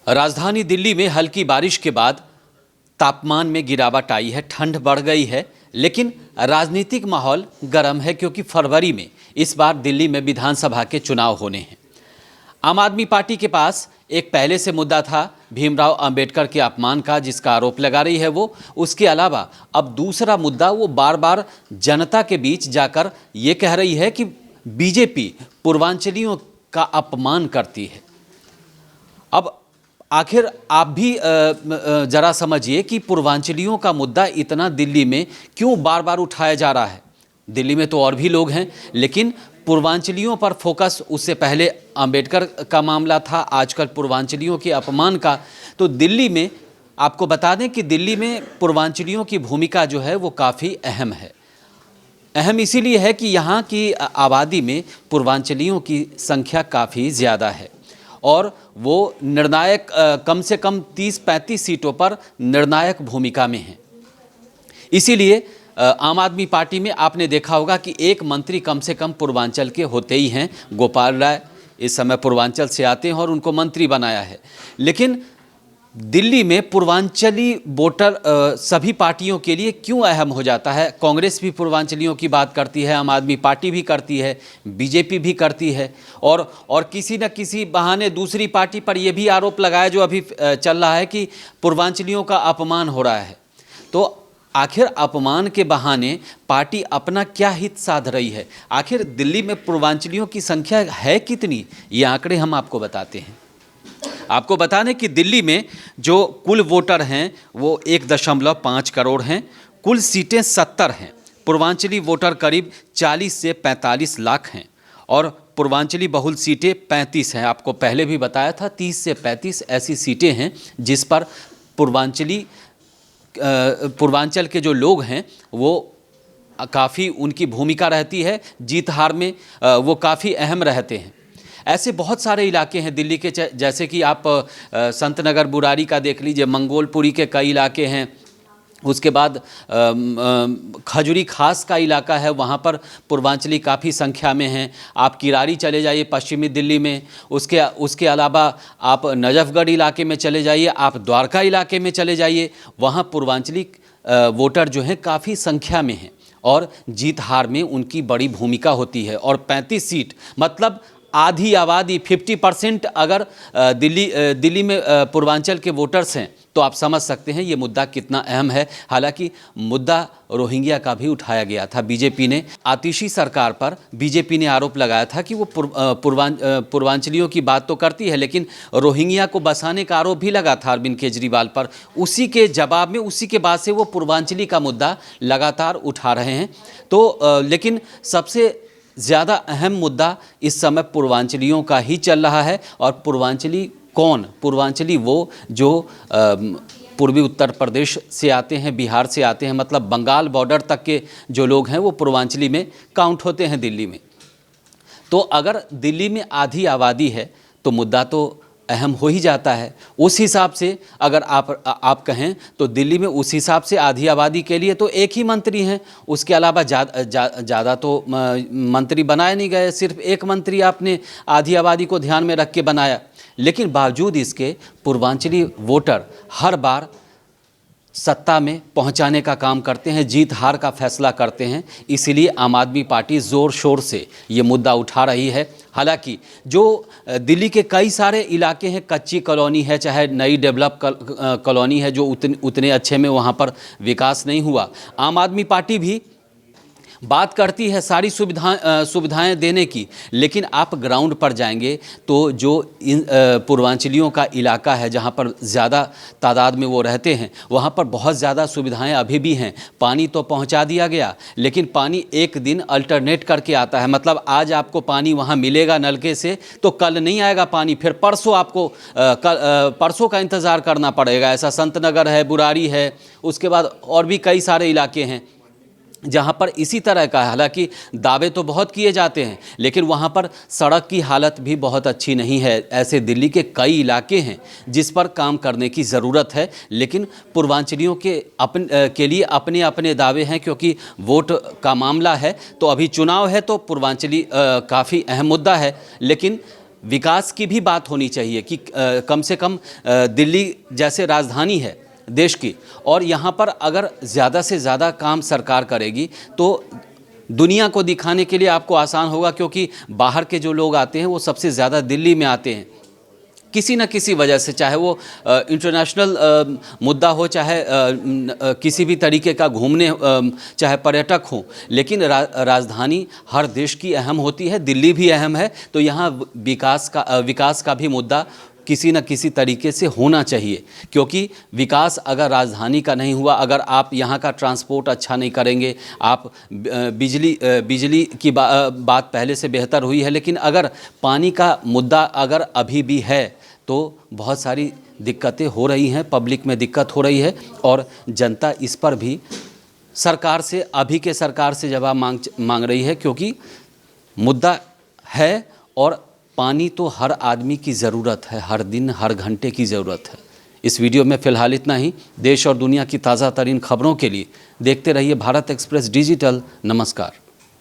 राजधानी दिल्ली में हल्की बारिश के बाद तापमान में गिरावट आई है, ठंड बढ़ गई है, लेकिन राजनीतिक माहौल गर्म है क्योंकि फरवरी में इस बार दिल्ली में विधानसभा के चुनाव होने हैं। आम आदमी पार्टी के पास एक पहले से मुद्दा था भीमराव अंबेडकर के अपमान का, जिसका आरोप लगा रही है वो। उसके अलावा अब दूसरा मुद्दा वो बार बार जनता के बीच जाकर ये कह रही है कि बीजेपी पूर्वांचलियों का अपमान करती है। अब आखिर आप भी ज़रा समझिए कि पूर्वांचलियों का मुद्दा इतना दिल्ली में क्यों बार बार उठाया जा रहा है। दिल्ली में तो और भी लोग हैं, लेकिन पूर्वांचलियों पर फोकस उससे पहले अंबेडकर का मामला था, आजकल पूर्वांचलियों के अपमान का। तो दिल्ली में आपको बता दें कि दिल्ली में पूर्वांचलियों की भूमिका जो है वो काफ़ी अहम है। अहम इसीलिए है कि यहाँ की आबादी में पूर्वांचलियों की संख्या काफ़ी ज़्यादा है और वो निर्णायक कम से कम 30-35 सीटों पर निर्णायक भूमिका में हैं। इसीलिए आम आदमी पार्टी में आपने देखा होगा कि एक मंत्री कम से कम पूर्वांचल के होते ही हैं। गोपाल राय इस समय पूर्वांचल से आते हैं और उनको मंत्री बनाया है। लेकिन दिल्ली में पूर्वांचली वोटर सभी पार्टियों के लिए क्यों अहम हो जाता है? कांग्रेस भी पूर्वांचलियों की बात करती है, आम आदमी पार्टी भी करती है, बीजेपी भी करती है और किसी न किसी बहाने दूसरी पार्टी पर यह भी आरोप लगाया जो अभी चल रहा है कि पूर्वांचलियों का अपमान हो रहा है। तो आखिर अपमान के बहाने पार्टी अपना क्या हित साध रही है? आखिर दिल्ली में पूर्वांचलियों की संख्या है कितनी? ये आंकड़े हम आपको बताते हैं। आपको बता दें कि दिल्ली में जो कुल वोटर हैं वो 1.5 करोड़ हैं। कुल सीटें 70 हैं। पूर्वांचली वोटर करीब 40 से 45 लाख हैं और पूर्वांचली बहुल सीटें 35 हैं। आपको पहले भी बताया था 30 से 35 ऐसी सीटें हैं जिस पर पूर्वांचल के जो लोग हैं वो काफ़ी उनकी भूमिका रहती है, जीत हार में वो काफ़ी अहम रहते हैं। ऐसे बहुत सारे इलाके हैं दिल्ली के, जैसे कि आप संत नगर बुराड़ी का देख लीजिए, मंगोलपुरी के कई इलाके हैं। उसके बाद खजूरी खास का इलाका है, वहाँ पर पूर्वांचली काफ़ी संख्या में हैं। आप किरारी चले जाइए पश्चिमी दिल्ली में, उसके अलावा आप नजफगढ़ इलाके में चले जाइए, आप द्वारका इलाके में चले जाइए, वहाँ पूर्वांचली वोटर जो हैं काफ़ी संख्या में हैं और जीत हार में उनकी बड़ी भूमिका होती है। और 35 सीट मतलब आधी आबादी, 50% अगर दिल्ली में पूर्वांचल के वोटर्स हैं तो आप समझ सकते हैं ये मुद्दा कितना अहम है। हालांकि मुद्दा रोहिंग्या का भी उठाया गया था। बीजेपी ने आतिशी सरकार पर बीजेपी ने आरोप लगाया था कि वो पूर्वांचलियों की बात तो करती है लेकिन रोहिंग्या को बसाने का आरोप भी लगा था अरविंद केजरीवाल पर। उसी के जवाब में, उसी के बाद से वो पूर्वांचली का मुद्दा लगातार उठा रहे हैं। तो लेकिन सबसे ज़्यादा अहम मुद्दा इस समय पूर्वांचलियों का ही चल रहा है। और पूर्वांचली कौन? पूर्वांचली वो जो पूर्वी उत्तर प्रदेश से आते हैं, बिहार से आते हैं, मतलब बंगाल बॉर्डर तक के जो लोग हैं वो पूर्वांचली में काउंट होते हैं दिल्ली में। तो अगर दिल्ली में आधी आबादी है तो मुद्दा तो अहम हो ही जाता है। उस हिसाब से अगर आप कहें तो दिल्ली में उस हिसाब से आधी आबादी के लिए तो एक ही मंत्री हैं, उसके अलावा ज़्यादा तो मंत्री बनाए नहीं गए। सिर्फ एक मंत्री आपने आधी आबादी को ध्यान में रख के बनाया, लेकिन बावजूद इसके पूर्वांचली वोटर हर बार सत्ता में पहुंचाने का काम करते हैं, जीत हार का फैसला करते हैं। इसीलिए आम आदमी पार्टी ज़ोर शोर से ये मुद्दा उठा रही है। हालांकि जो दिल्ली के कई सारे इलाके हैं, कच्ची कॉलोनी है चाहे नई डेवलप कॉलोनी है, जो उतने अच्छे में वहाँ पर विकास नहीं हुआ। आम आदमी पार्टी भी बात करती है सारी सुविधाएं देने की, लेकिन आप ग्राउंड पर जाएंगे तो जो इन पूर्वांचलियों का इलाका है जहां पर ज़्यादा तादाद में वो रहते हैं, वहां पर बहुत ज़्यादा सुविधाएं अभी भी हैं। पानी तो पहुंचा दिया गया, लेकिन पानी एक दिन अल्टरनेट करके आता है। मतलब आज आपको पानी वहां मिलेगा नलके से तो कल नहीं आएगा पानी, फिर परसों आपको परसों का इंतज़ार करना पड़ेगा। ऐसा संत नगर है, बुराड़ी है, उसके बाद और भी कई सारे इलाके हैं जहाँ पर इसी तरह का है। हालांकि दावे तो बहुत किए जाते हैं, लेकिन वहाँ पर सड़क की हालत भी बहुत अच्छी नहीं है। ऐसे दिल्ली के कई इलाके हैं जिस पर काम करने की ज़रूरत है, लेकिन पूर्वांचलियों के लिए अपने अपने दावे हैं। क्योंकि वोट का मामला है तो अभी चुनाव है तो पूर्वांचली काफ़ी अहम मुद्दा है, लेकिन विकास की भी बात होनी चाहिए कि कम से कम दिल्ली जैसे राजधानी है देश की, और यहाँ पर अगर ज़्यादा से ज़्यादा काम सरकार करेगी तो दुनिया को दिखाने के लिए आपको आसान होगा, क्योंकि बाहर के जो लोग आते हैं वो सबसे ज़्यादा दिल्ली में आते हैं किसी न किसी वजह से, चाहे वो इंटरनेशनल मुद्दा हो, चाहे किसी भी तरीके का घूमने, चाहे पर्यटक हो, लेकिन राजधानी हर देश की अहम होती है, दिल्ली भी अहम है। तो यहाँ विकास का भी मुद्दा किसी न किसी तरीके से होना चाहिए, क्योंकि विकास अगर राजधानी का नहीं हुआ, अगर आप यहाँ का ट्रांसपोर्ट अच्छा नहीं करेंगे, आप बिजली की बात पहले से बेहतर हुई है, लेकिन अगर पानी का मुद्दा अगर अभी भी है तो बहुत सारी दिक्कतें हो रही हैं, पब्लिक में दिक्कत हो रही है, और जनता इस पर भी सरकार से, अभी के सरकार से जवाब मांग रही है, क्योंकि मुद्दा है और पानी तो हर आदमी की ज़रूरत है, हर दिन हर घंटे की ज़रूरत है। इस वीडियो में फ़िलहाल इतना ही। देश और दुनिया की ताज़ा तरीन खबरों के लिए देखते रहिए भारत एक्सप्रेस डिजिटल। नमस्कार।